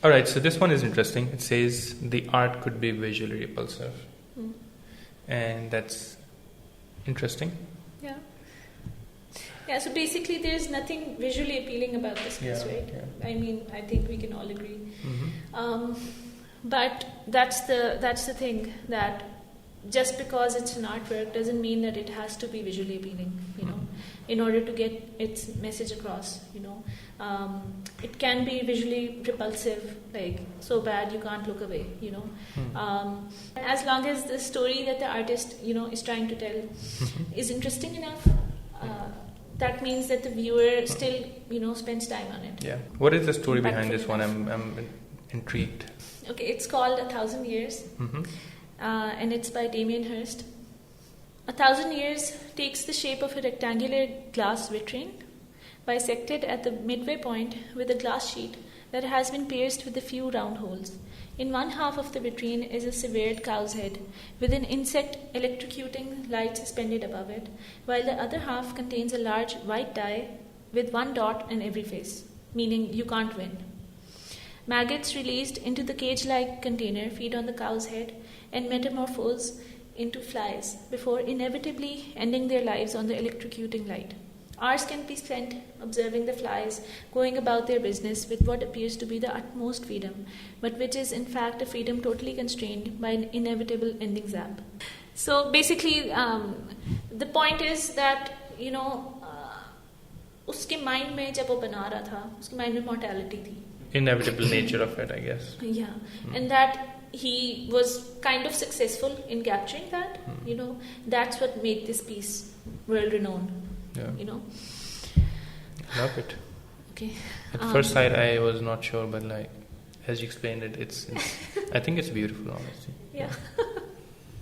All right, so this one is interesting. It says the art could be visually repulsive. And that's interesting. Yeah. Yeah, so basically there's nothing visually appealing about this piece, right? Yeah. I mean, I think we can all agree. Mm-hmm. But that's the thing, that just because it's an artwork doesn't mean that it has to be visually appealing, you know, in order to get its message across, you know. It can be visually repulsive, like so bad you can't look away, you know. As long as the story that the artist, you know, is trying to tell is interesting enough, that means that the viewer still, you know, spends time on it. Yeah. What is the story behind this one? I'm intrigued. Okay, it's called 1,000 Years, and it's by Damien Hirst. 1,000 Years takes the shape of a rectangular glass vitrine, bisected at the midway point with a glass sheet that has been pierced with a few round holes. In one half of the vitrine is a severed cow's head, with an insect electrocuting light suspended above it, while the other half contains a large white die with one dot in every face, meaning you can't win. Maggots released into the cage-like container feed on the cow's head and metamorphose into flies before inevitably ending their lives on the electrocuting light. Hours can be spent observing the flies going about their business with what appears to be the utmost freedom, but which is in fact a freedom totally constrained by an inevitable ending zap. So basically, the point is that, you know, उसके mind में जब वो बना रहा था, उसके mind में mortality थी. Inevitable nature of it, I guess. Yeah, and that he was kind of successful in capturing that. You know, that's what made this piece world renowned. Yeah. You know. Love it. Okay. At first sight, I was not sure, but like as you explained it, it's I think it's beautiful, honestly. Yeah.